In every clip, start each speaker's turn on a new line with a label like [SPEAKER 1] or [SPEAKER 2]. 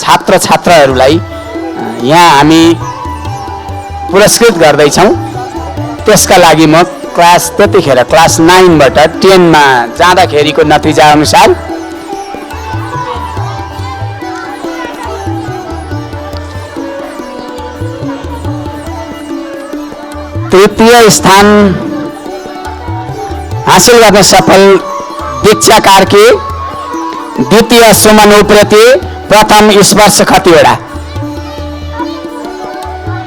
[SPEAKER 1] छात्र छात्राहरूलाई यहाँ हामी पुरस्कृत गर्दैछौँ। त्यसका लागि म त्यतिखेर क्लास 9 बाट 10 मा जाँदाखेरिको नतिजा अनुसार तृतीय स्थान हासिल गर्न सफल दीक्षा कार्की, द्वितीय सुमन उप्रेती, प्रथम स्पर्श खतिवडा।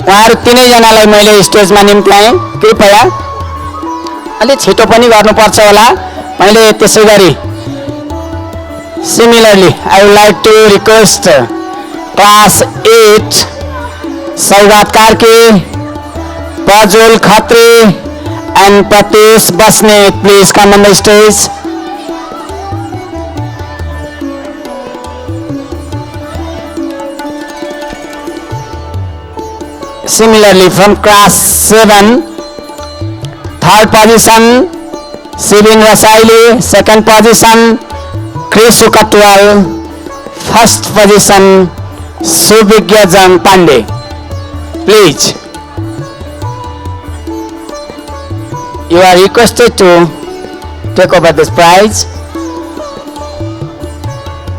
[SPEAKER 1] उहाँहरू तीनैजनालाई मैले स्टेजमा निम्त्याएँ। कृपया अलि छिटो पनि गर्नुपर्छ होला। मैले त्यसै गरी similarly I would like to request class 8 Saugat Karki, Prajwal Khatri and Pratish Basnet, please come on the stage. Similarly, from class 7, third position Sibin Rasaili, second position Chris Ukatwal, first position Subhigya Jang Pandey. Please. You are requested to take over this prize.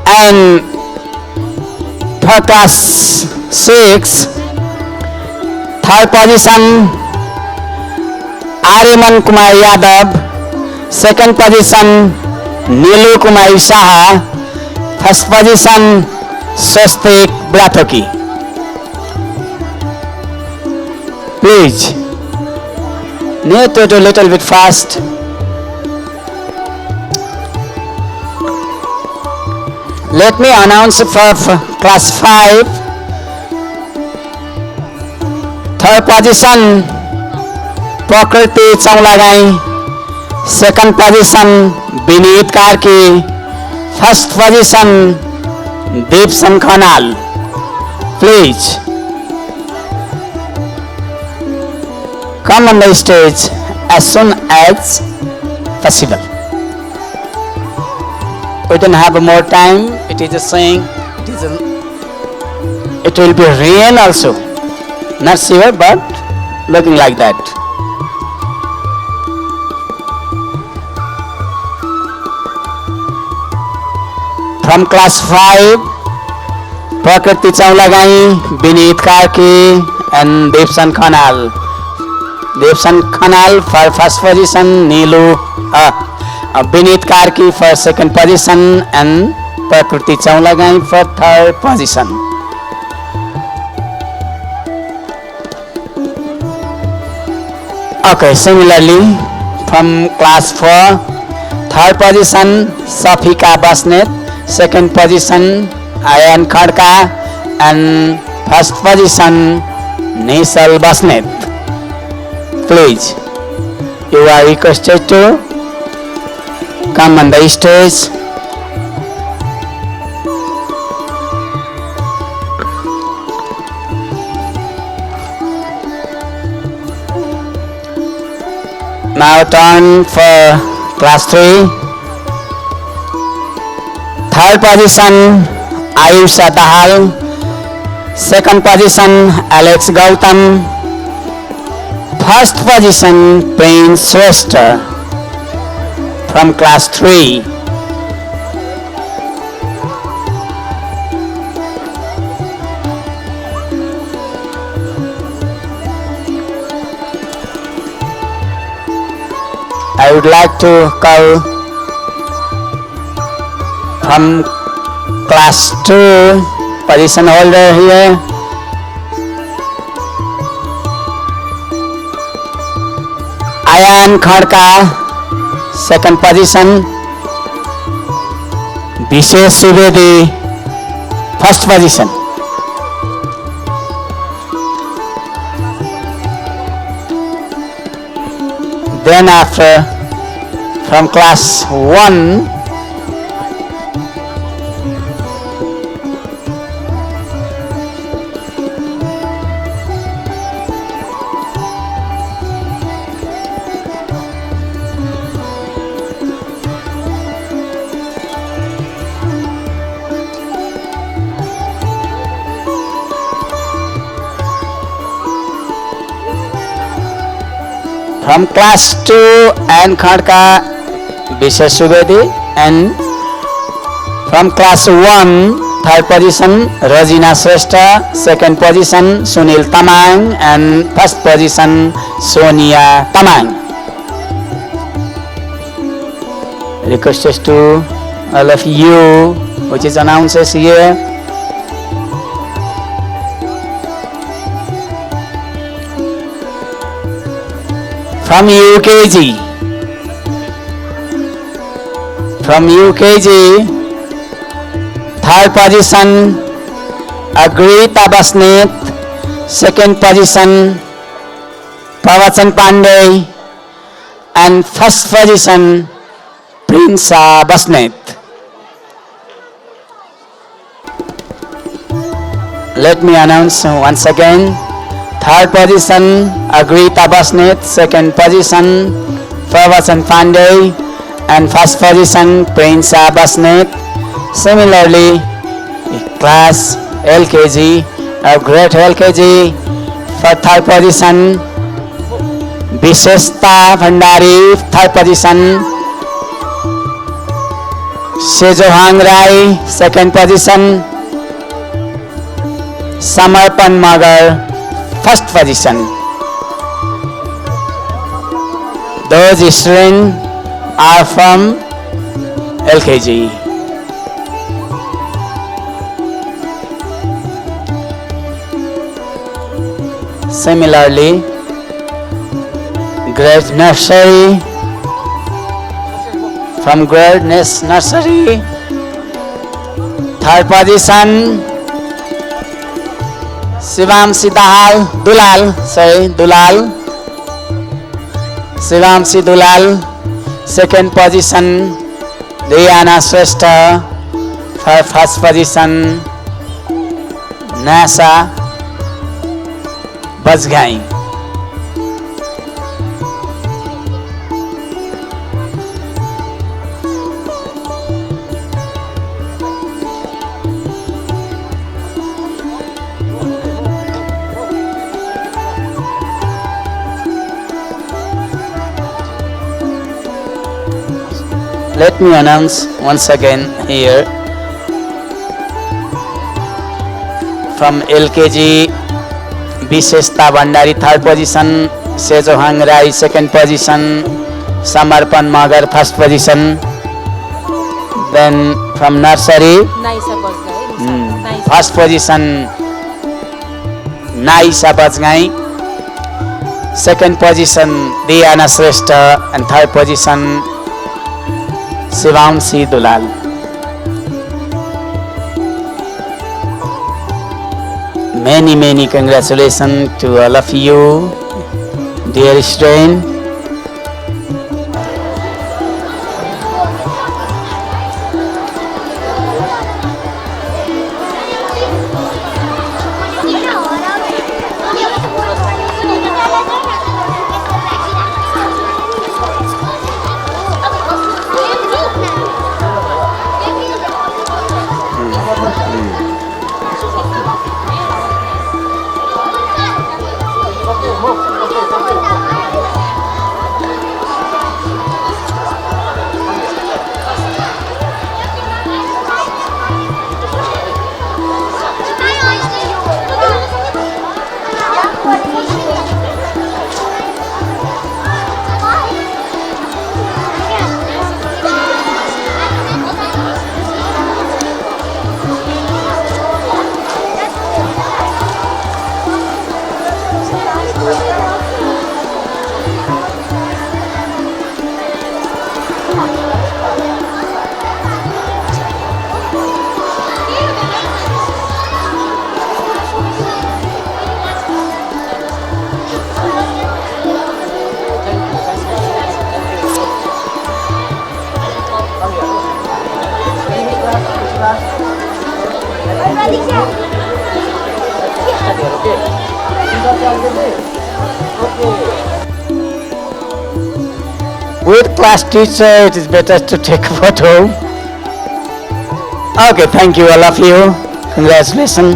[SPEAKER 1] And for class 6, third position Ariman Kumar Yadav, second position Nilu Kumar Saha, first position Swastik Brathoki. Please. Near to a little bit fast. Let me announce for class 5. Third position Prakriti Chaulagai, second position Binit Karki, first position Deep Sankhanal. Please. Come on the stage as soon as possible. We don't have more time. It is a saying. It will be rain also. Not sure, but looking like that. From class 5, Prakriti Chaulagai, Binit Karki, and Devsan Khanal. Devsan Khanal for first position, Binit Karki for second position, and Prakriti Chaulagai for third position. Okay, similarly from class 4, third position Safika Basnet, second position Ayan Khadka, and first position Nisal Basnet. Please, you are requested to come on the stage. Now turn for class 3. Third position Ayusha Dahal, second position Alex Gautam, first position Prince Shrestha from class 3. I would like to call from class 2 position holder here. Ayan Khadka, second position. Vishesh Subedi, first position. Then after, from class 1, From class 2 and Khadka Bishesh Subedi, and from class 1 third position Rajina Shrestha, second position Sunil Tamang, and first position Sonia Tamang. Requests to all of you, which is announced here. From UKG, third position Agrita Basnet, second position Pravachan Pandey, and first position Prince Basnet. Let me announce once again. Third position Agrita Basnet, second position Pravachan Pandey, and first position Prince Basnet. Similarly, class LKG, a great LKG, for third position Bishesta Bhandari, third position Sejohang Rai, second position Samarpan Magar, first position. Those students are from LKG. Similarly, grade nursery, from grade nursery, third position Shivam Dulal, second position Diana Shrestha, for first position Nasa Bajgai. Let me announce once again here. From LKG, Bishesta Bhandari, third position, Sejohang Rai, second position, Samarpan Magar, first position. Then from nursery, first position Naisa Bajgai, second position Diana Shrestha, and third position Shivam Dulal. Many congratulations to all of you, dear students. With class teacher, it is better to take a photo. Okay, thank you, all of you. Congratulations,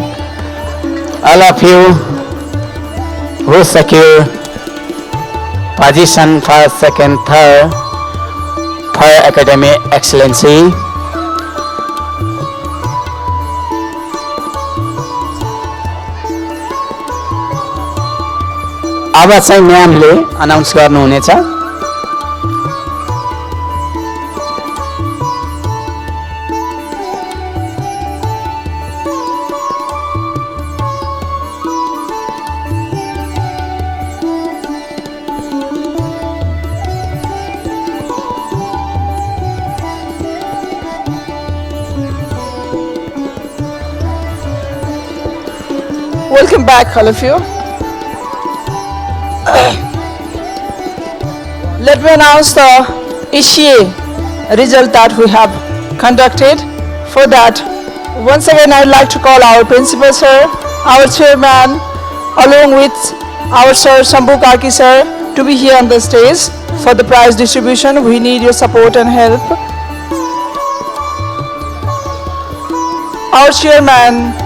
[SPEAKER 1] all of you who secure Position first, second, third for academic excellency. अब चाहिँ म्यामले announce गर्नुहुनेछ.
[SPEAKER 2] Welcome back, all of you. Let me announce the ECA result that we have conducted. For that, once again I would like to call our principal sir, our chairman, along with our sir Shambhu Kaki sir to be here on the stage for the prize distribution. We need your support and help. Our chairman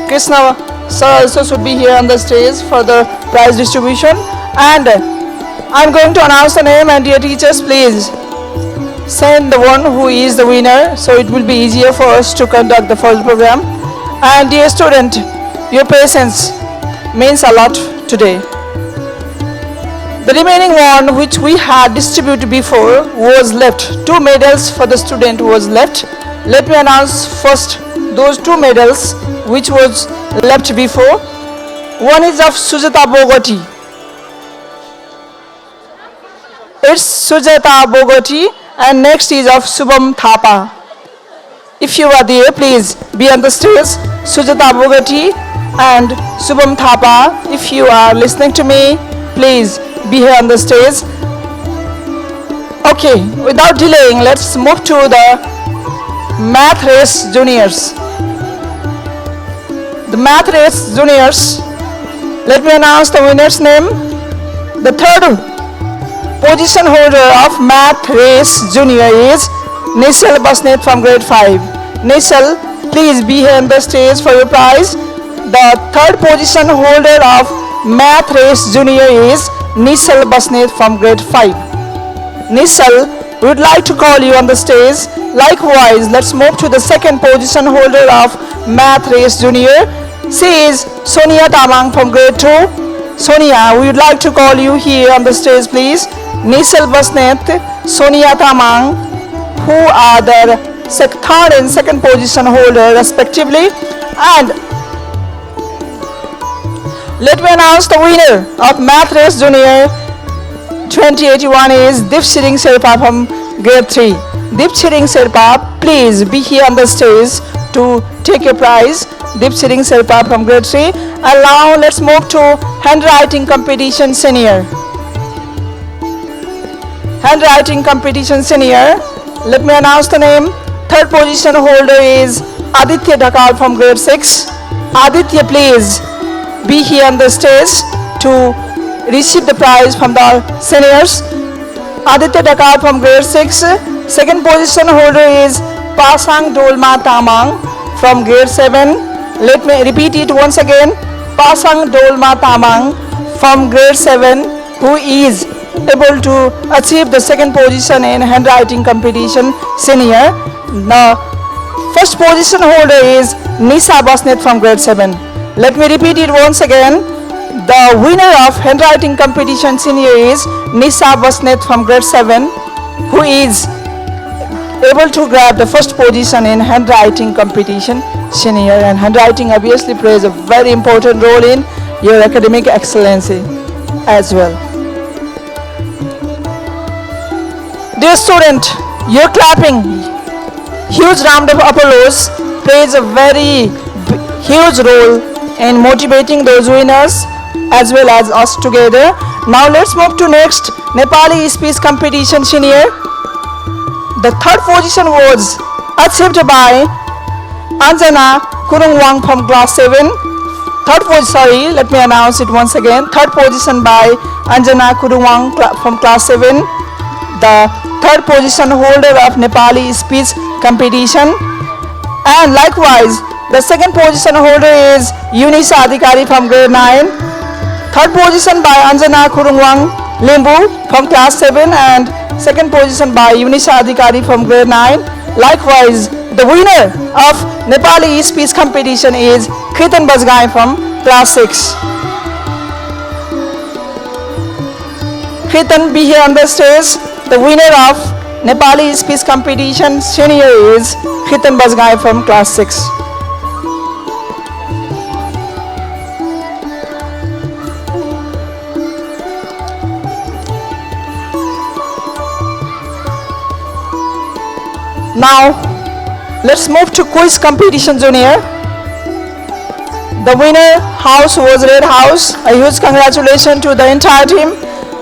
[SPEAKER 2] Krishna sir also should be here on the stage for the prize distribution, and I'm going to announce the name, and dear teachers, please send the one who is the winner, so it will be easier for us to conduct the full program. And dear student, your patience means a lot today. The remaining one which we had distributed before was left. 2 medals for the student was left. Let me announce first those 2 medals which was left before. One is of Sujata Bogoti. It's Sujata Bogoti, and next is of Subham Thapa. If you are there, please be on the stage. Sujata Bogoti and Subham Thapa, if you are listening to me, please be here on the stage. Okay, without delaying, let's move to the Math Race Juniors. The Math Race Juniors, let me announce the winner's name. The third position holder of Math Race Junior is Nishal Basnet from grade 5. Nishal, please be here on the stage for your prize. The third position holder of Math Race Junior is Nishal Basnet from grade 5. Nishal, we would like to call you on the stage. Likewise, let's move to the second position holder of Math Race Junior. She is Sonia Tamang from grade 2. Sonia, we would like to call you here on the stage, please. Nishal Basnet, Sonia Tamang, who are the third and second position holder respectively. And let me announce the winner of Math Race Junior 2081 is Dipshiring Sherpa from grade 3. Dipshiring Sherpa, please be here on the stage to take your prize. Dipshiring Sherpa from grade 3. And now let's move to handwriting competition senior. Handwriting competition senior. Let me announce the name. Third position holder is Aditya Dhakal from grade 6. Aditya, please be here on the stage to receive the prize from the seniors. Aditya Dhakal from grade 6. Second position holder is Pasang Dolma Tamang from grade 7. Let me repeat it once again. Pasang Dolma Tamang from grade 7, who is able to achieve the second position in handwriting competition senior. The first position holder is Nisha Basnet from grade 7. Let me repeat it once again. The winner of handwriting competition senior is Nisha Basnet from grade 7, who is able to grab the first position in handwriting competition senior. And handwriting obviously plays a very important role in your academic excellency as well. Dear student, your clapping, huge round of applause plays a very huge role in motivating those winners as well as us together. Now let's move to next Nepali speech competition senior. The third position was achieved by Anjana Kurungwang from class 7. Let me announce it once again. Third position by Anjana Kurungwang from class 7. The third position holder of Nepali speech competition. And likewise, the second position holder is Yunisha Adhikari from grade 9. Third position by Anjana Kurungwang Limbu from class 7 and second position by Yunisha Adhikari from grade 9. Likewise, the winner of Nepali speech competition is Kritan Bazgai from class 6. Kritan, be here on the stage. The winner of Nepali speech competition senior is Kritan Bazgai from class 6. Now, let's move to quiz competition junior. The winner house was Red House. A huge congratulations to the entire team.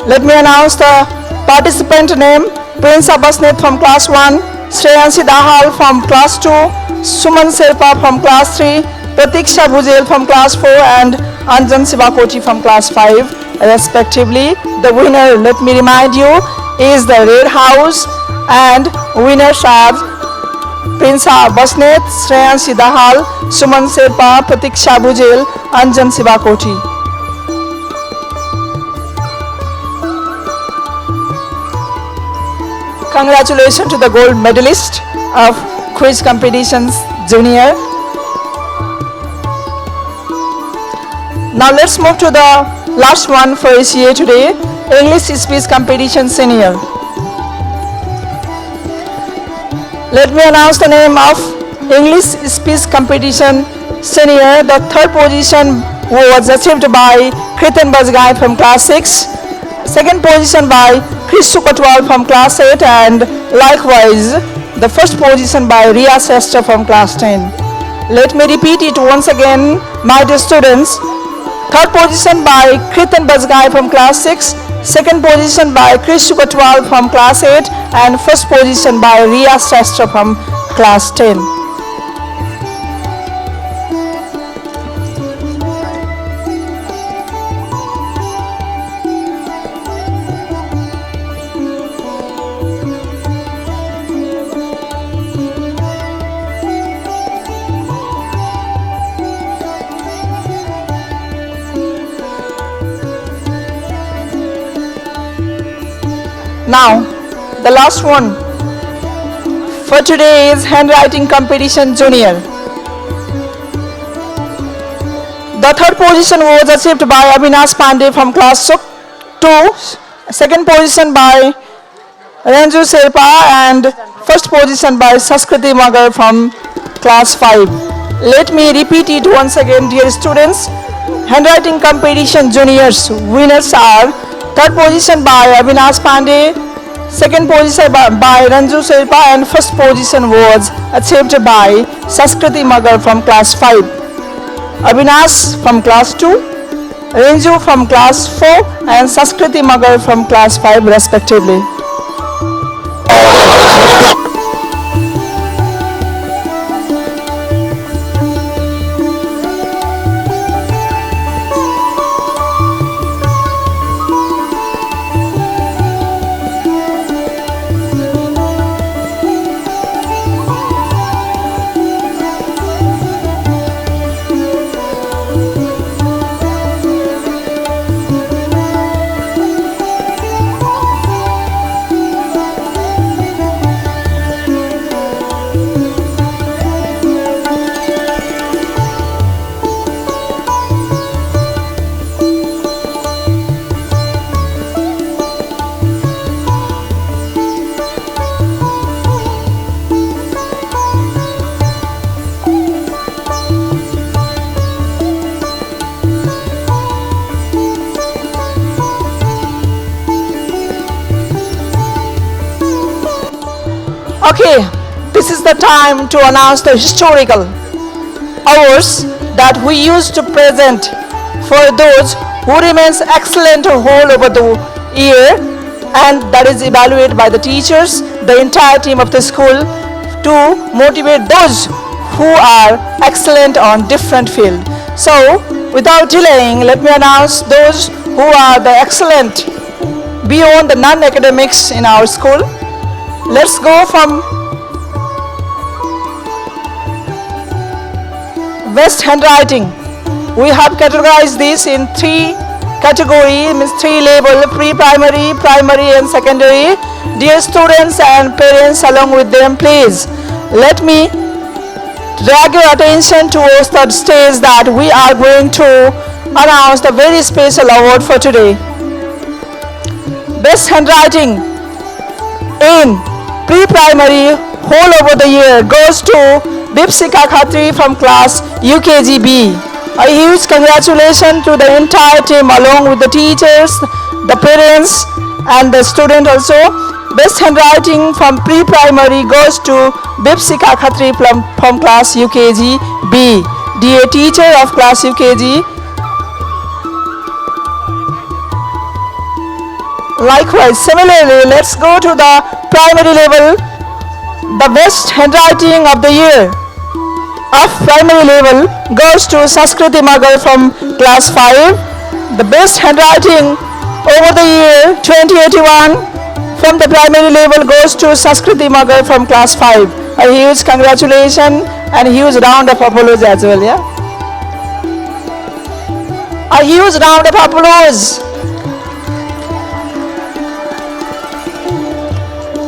[SPEAKER 2] Let me announce the participant name. Prince Abasnet from class 1, Shreyanshi Dahal from class 2, Suman Serpa from class 3, Pratiksha Bhujel from class 4 and Anjan Sivakoti from class 5 respectively. The winner, let me remind you, is the Red House and winners are Prince Basnet, Shreyanshi Dahal, Suman Serpa, Pratiksha Bhujel, Anjan Sivakoti. Congratulations to the gold medalist of quiz competitions junior. Now let's move to the last one for ACA today, English speech competition senior. Let me announce the name of English speech competition senior. The third position was achieved by Kritan Bazgai from class 6. Second position by Chris Supatwal from class 8 and likewise the first position by Riya Sester from class 10. Let me repeat it once again, my dear students. Third position by Kritan Bazgai from class 6, second position by Chris Supatwal from class 8 and first position by Riya Sester from class 10. Now, the last one for today is handwriting competition junior. The third position was achieved by Avinash Pandey from class 2, second position by Ranju Serpa and first position by Saskriti Magar from class 5. Let me repeat it once again, dear students. Handwriting competition juniors winners are third position by Avinash Pandey, second position by Ranju Serpa and first position was achieved by Saskriti Magar from class 5. Avinash from class 2, Ranju from class 4 and Saskriti Magar from class 5 respectively. Okay, this is the time to announce the historical awards that we used to present for those who remains excellent whole over the year, and that is evaluated by the teachers, the entire team of the school, to motivate those who are excellent on different field. So, without delaying, let me announce those who are the excellent beyond the non-academics in our school. Let's go from West handwriting. We have categorized this in 3 category, means 3 level, pre-primary, primary and secondary. Dear students and parents along with them, please let me drag your attention towards the stage that we are going to announce the very special award for today. Best handwriting in pre-primary whole over the year goes to Bipsika Khatri from class UKGB. A huge congratulations to the entire team along with the teachers, the parents and the student also. Best handwriting from pre-primary goes to Bipsika Khatri from class UKGB. Dear teacher of class UKG, likewise, similarly, let's go to the primary level. The best handwriting of the year of primary level goes to Sanskriti Magar from class 5. The best handwriting over the year 2081 from the primary level goes to Sanskriti Magar from class 5. A huge congratulations and huge round of applause as well, yeah? A huge round of applause.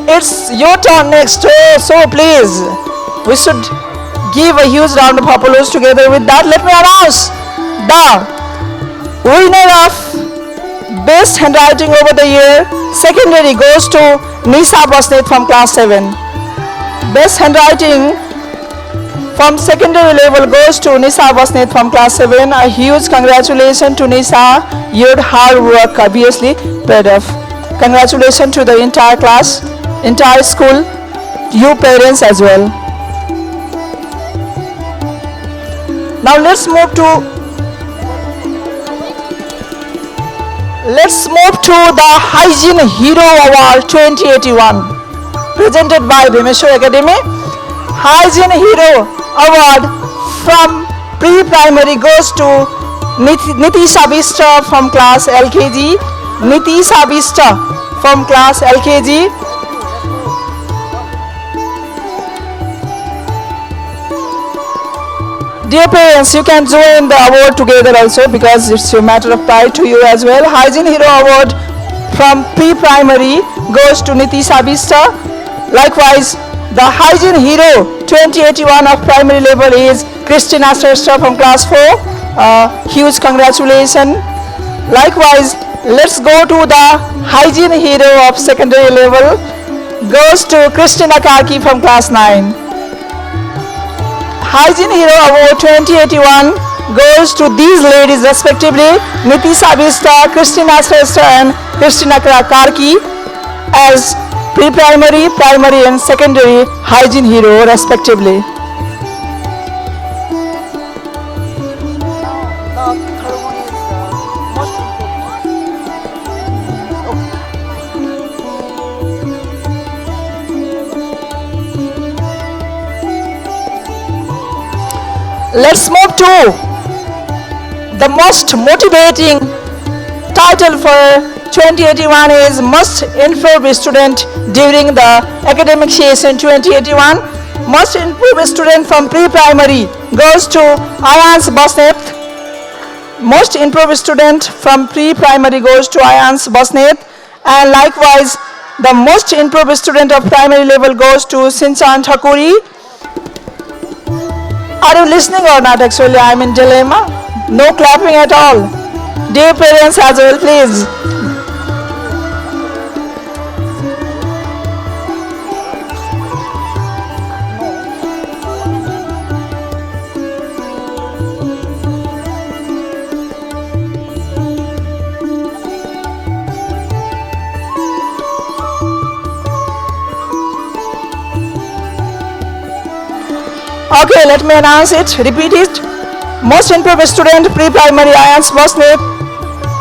[SPEAKER 2] It's your turn next, so please, we should give a huge round of applause together. With that, let me announce the winner of best handwriting over the year. Secondary goes to Nisa Basnet from class 7. Best handwriting from secondary level goes to Nisa Basnet from class 7. A huge congratulations to Nisa. Your hard work obviously paid off. Congratulations to the entire class, entire school, you parents as well. Now let's move to the Hygiene Hero Award 2081 presented by Bhimeshwar Academy. Hygiene Hero Award from pre-primary goes to Nitisha Bista from class LKG. Nitisha Bista from class LKG. Dear parents, you can join the award together also because it's a matter of pride to you as well. Hygiene Hero Award from pre-primary goes to Nitisha Bista. Likewise, the Hygiene Hero 2081 of primary level is Christina Shrestha from class 4. Huge congratulations. Likewise, let's go to the Hygiene Hero of secondary level goes to Christina Karki from class 9. Hygiene Hero Award 2081 goes to these ladies respectively, Nitisha Bista, Christina Shrestha and Christina Karki as pre-primary, primary and secondary Hygiene Hero respectively. Let's move to the most motivating title for 2081 is Most Improved Student during the academic session 2081. Most Improved Student from pre-primary goes to Ayans Basnet. Most Improved Student from pre-primary goes to Ayans Basnet. And likewise, the Most Improved Student of primary level goes to Sinchan Thakuri. Are you listening or not? Actually, I'm in dilemma. No clapping at all. Dear parents as well, please. Okay, let me announce it. Repeat it. Most Improved Student pre-primary Ayans Basnet,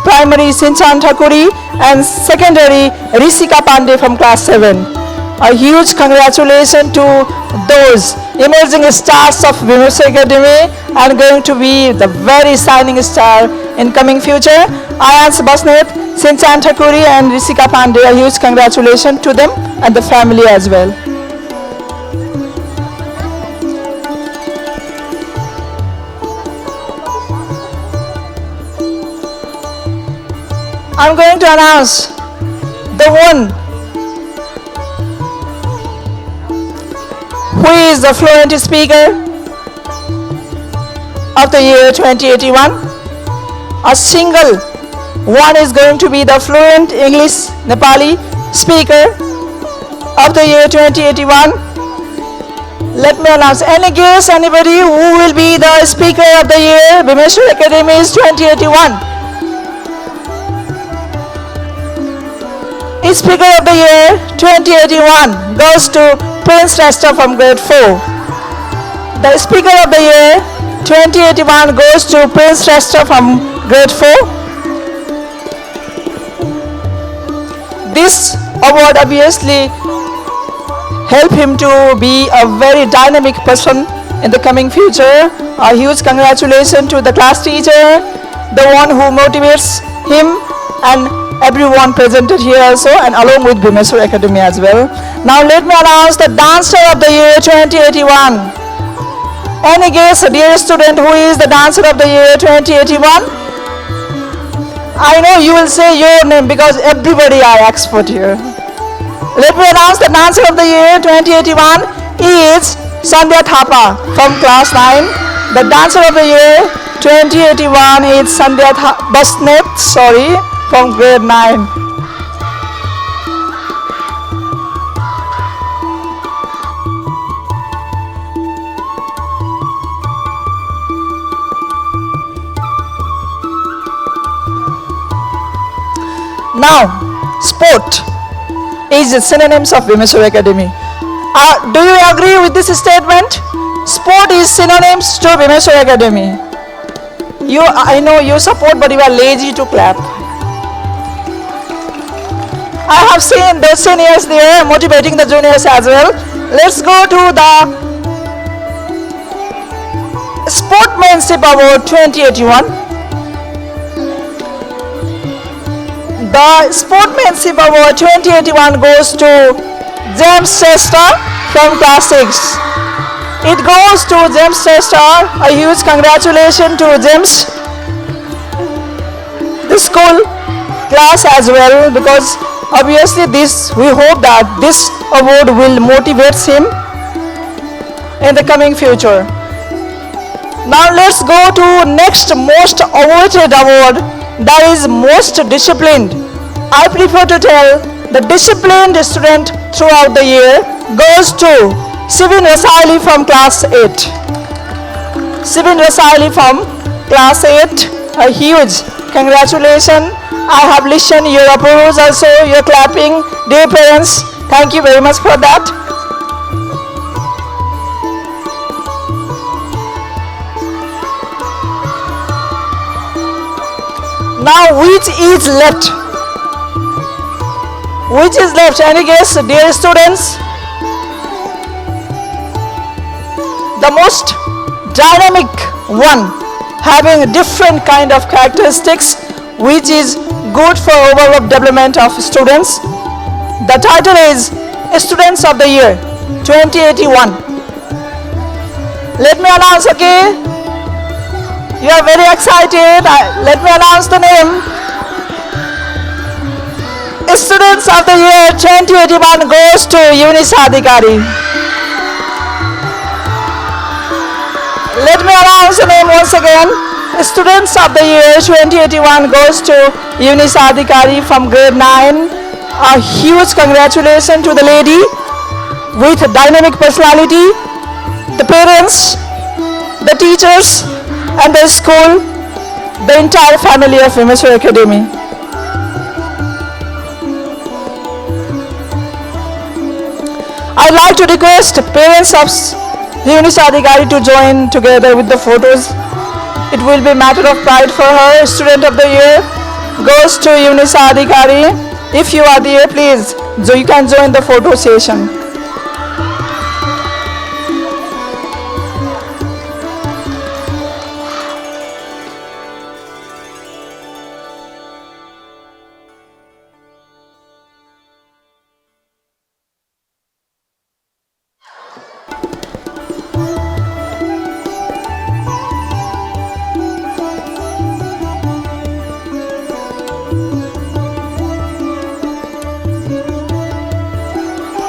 [SPEAKER 2] primary Sinchan Thakuri and secondary Rishika Pandey from class 7. A huge congratulations to those emerging stars of Bhimeshwar Academy and going to be the very shining star in coming future. Ayans Basnet, Sinchan Thakuri and Rishika Pandey. A huge congratulations to them and the family as well. I'm going to announce the one who is the fluent speaker of the year 2081. A single one is going to be the fluent English Nepali speaker of the year 2081. Let me announce. Any guess, anybody who will be the speaker of the year Bhimeshwar Academies 2081? Speaker of the year 2081 goes to Prince Resta from grade 4. The speaker of the year 2081 goes to Prince Resta from grade 4. This award obviously help him to be a very dynamic person in the coming future. A huge congratulations to the class teacher, the one who motivates him, and everyone presented here also, and along with Bhimeshwar Academy as well. Now let me announce the dancer of the year 2081. Any guess, dear student, who is the dancer of the year 2081? I know you will say your name because everybody are expert here. Let me announce the dancer of the year 2081 is Sandhya Thapa from class 9. The dancer of the year 2081 is Sandhya Basnet, from grade 9. Now, sport is synonyms of Bhimeshwar Academy. Do you agree with this statement? Sport is synonyms to Bhimeshwar Academy. I know you support, but you are lazy to clap. I have seen the seniors there motivating the juniors as well. Let's go to the Sportsmanship Award 2081. The Sportsmanship Award 2081 goes to James Sesta from class 6. It goes to James Sesta. A huge congratulations to James, the school class as well, because obviously we hope that this award will motivate him in the coming future. Now let's go to next most awarded award, that is most disciplined. I prefer to tell the disciplined student throughout the year goes to Sibin Rasaili from class 8. Sibin Rasaili from class 8, a huge congratulations. I have listened your applause also, your clapping. Dear parents, thank you very much for that. Now which is left? Which is left? Any guess, dear students? The most dynamic one, having different kind of characteristics, which is good for overall development of students. The title is Students of the Year 2081. Let me announce, okay? You are very excited. Let me announce the name. Students of the Year 2081 goes to Eunice Adhikari. Let me announce the name once again. Students of the Year 2081 goes to Eunice Adhikari from grade 9. A huge congratulations to the lady with dynamic personality, the parents, the teachers, and the school, the entire family of Bhimeshwar Academy. I'd like to request parents of Eunice Adhikari to join together with the photos. It will be a matter of pride for her. Student of the Year goes to Eunice Adhikari. If you are there, please, so you can join the photo session.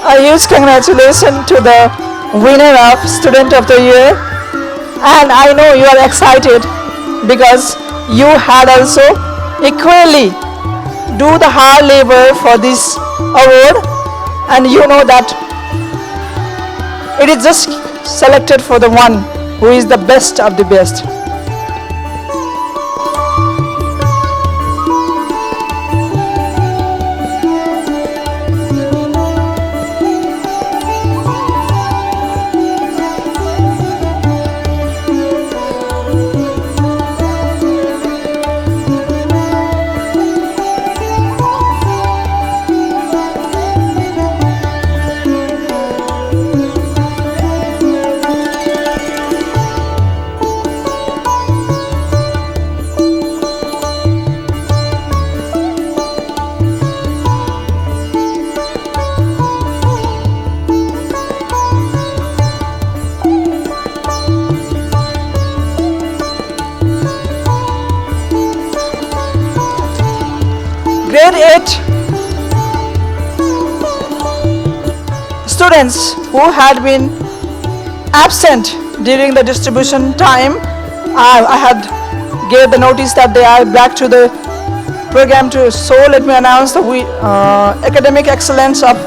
[SPEAKER 2] A huge congratulations to the winner of Student of the Year. And I know you are excited because you had also equally do the hard labor for this award, and you know that it is just selected for the one who is the best of the best. Grade 8 students who had been absent during the distribution time, I had gave the notice that they are back to the program too. So let me announce the academic excellence of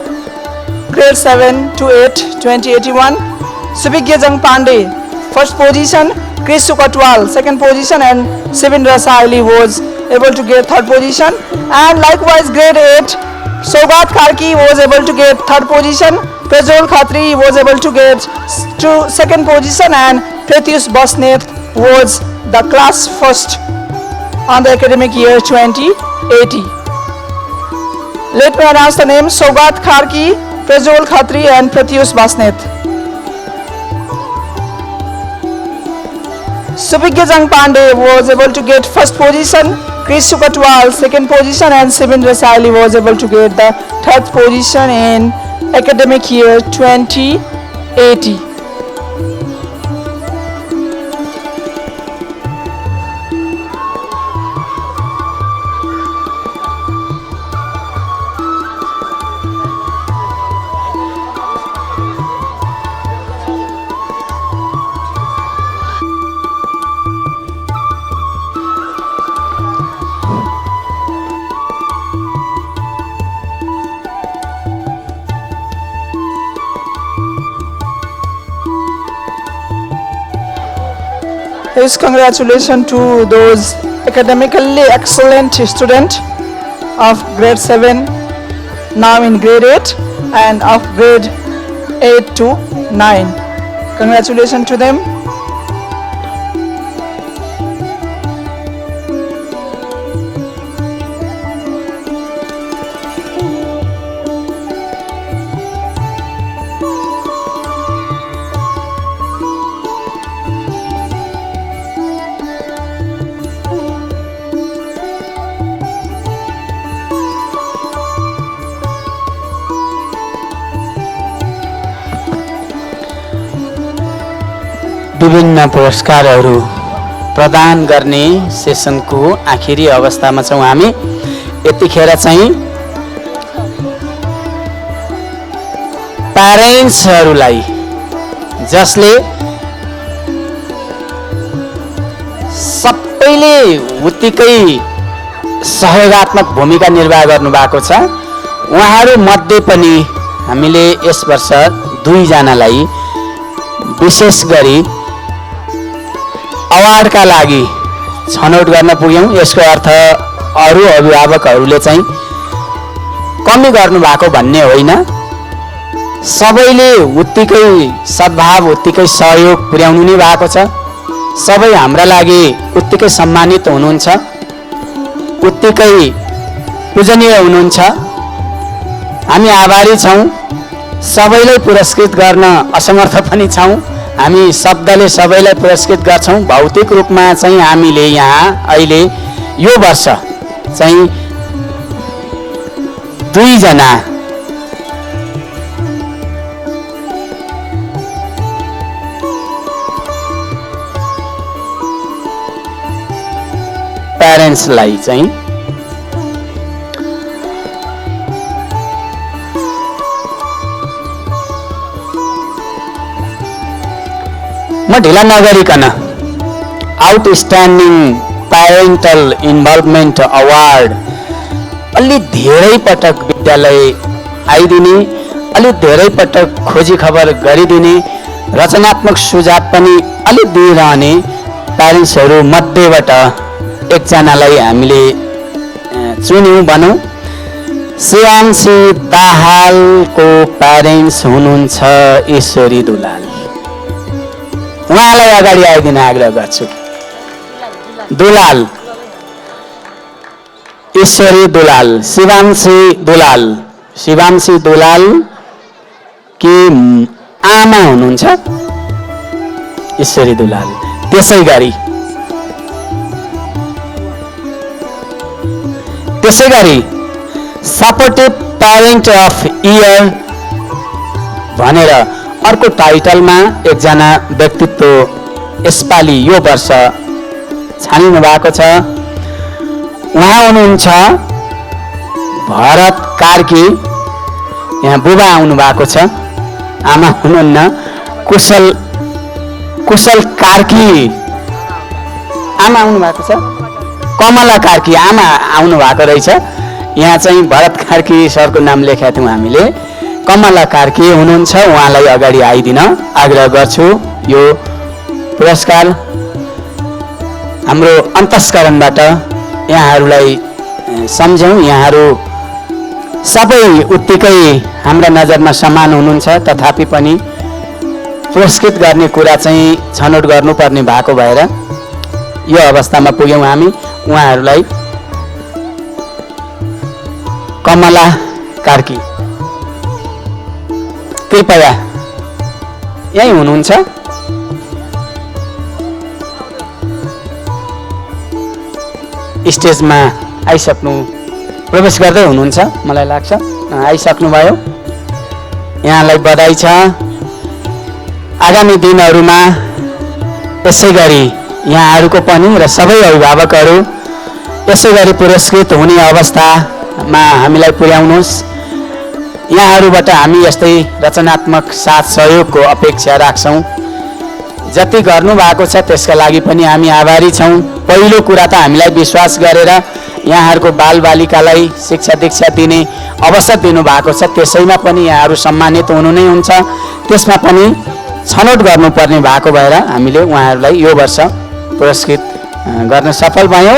[SPEAKER 2] grade 7 to 8 2081. Subhigyajang Pandey, first position. Chris Sukatwal, second position, and Sivindra Saili was able to get third position. And likewise grade 8, Sogat Karki was able to get third position. Prajol Khatri was able to get second position, and Pratius Basnet was the class first on the academic year 2080. Let me announce the names: Sogat Karki, Prajol Khatri, and Pratius Basnet. Subhigyajang Pandey was able to get first position, Chris Sukatwal second position, and Sivindra Saili was able to get the third position in academic year 2080. His congratulations to those academically excellent students of grade 7, now in grade 8, and of grade 8 to 9. Congratulations to them.
[SPEAKER 1] विभिन्न पुरस्कारहरू प्रदान गर्ने सेसनको आखिरी अवस्थामा छौं हामी। यतिखेर चाहिँ प्यारेन्ट्सहरूलाई जसले सबैले उत्तिकै सहयोगात्मक भूमिका निर्वाह गर्नुभएको छ, उहाँहरू मध्ये पनि हामीले यस वर्ष 2 जनालाई विशेष गरी अवार्डका लागि छनौट गर्न पुग्यौं। यसको अर्थ अरु अभिभावकहरूले चाहिँ कमी गर्नु भएको भन्ने होइन, सबैले उत्तिकै सद्भाव उत्तिकै सहयोग पुर्याउनु नै भएको छ। सबै हाम्रा लागि उत्तिकै सम्मानित हुनुहुन्छ, उत्तिकै पूजनीय हुनुहुन्छ। हामी आभारी छौं। सबैलाई पुरस्कृत गर्न असमर्थ पनि छौं। हामी शब्दले सबैलाई पुरस्कृत गर्छौं। भौतिक रूपमा चाहिँ हामीले यहाँ अहिले यो वर्ष चाहिँ 2 जना प्यारेन्ट्सलाई चाहिँ म ढिला नगरिकन आउटस्ट्यान्डिङ प्यारेन्टल इन्भल्भमेन्ट अवार्ड अलि धेरै पटक विद्यालय आइदिने, अलि धेरै पटक खोजी खबर गरिदिने, रचनात्मक सुझाव पनि अलि दिइरहने प्यारेन्ट्सहरू मध्येबाट एकजनालाई हामीले चुन्यौँ भनौँ। शिवांशी दाहालको प्यारेन्ट्स हुनुहुन्छ ईश्वरी दुलाल। उहाँलाई अगाडि आइदिन आग्रह गर्छु। दुलाल, ईश्वरी दुलाल, शिवांशी दुलाल। शिवांशी दुलाल कि आमा हुनुहुन्छ ईश्वरी दुलाल। त्यसै गरी सपोर्टिभ प्यारेन्ट अफ इयर भनेर अर्को टाइटलमा एकजना व्यक्तित्व यसपालि यो वर्ष छानिनु भएको छ। उहाँ हुनुहुन्छ भरत कार्की। यहाँ बुबा आउनु भएको छ, आमा हुनुहुन्न। कुशल कार्की आमा आउनु भएको छ। कमला कार्की आमा आउनु भएको रहेछ। यहाँ चाहिँ भरत कार्की सरको नाम लेखेका थियौँ हामीले। कमला कार्की हुनुहुन्छ, उहाँलाई अगाडि आइदिन आग्रह गर्छु। यो पुरस्कार हाम्रो अन्तस्करणबाट यहाँहरूलाई सम्झौँ। यहाँहरू सबै उत्तिकै हाम्रा नजरमा समान हुनुहुन्छ, तथापि पनि पुरस्कृत गर्ने कुरा चाहिँ छनौट गर्नुपर्ने भएको भएर यो अवस्थामा पुग्यौँ हामी। उहाँहरूलाई कमला कार्की कृपया यही हुनुहुन्छ। स्टेजमा आइसक्नु, प्रवेश गर्दै हुनुहुन्छ मलाई लाग्छ। आइसक्नुभयो, यहाँलाई बधाई छ। आगामी दिनहरूमा यसै गरी यहाँहरूको पनि र सबै अभिभावकहरू यसै गरी पुरस्कृत हुने अवस्थामा हामीलाई पुर्याउनुहोस्। यहाँहरूबाट हामी यस्तै रचनात्मक साथ सहयोगको अपेक्षा राख्छौँ। जति गर्नुभएको छ त्यसका लागि पनि हामी आभारी छौँ। पहिलो कुरा त हामीलाई विश्वास गरेर यहाँहरूको बालबालिकालाई शिक्षा दीक्षा दिने अवसर दिनुभएको छ, त्यसैमा पनि यहाँहरू सम्मानित हुनु नै हुन्छ। त्यसमा पनि छनौट गर्नुपर्ने भएको भएर हामीले उहाँहरूलाई यो वर्ष पुरस्कृत गर्न सफल भयौँ।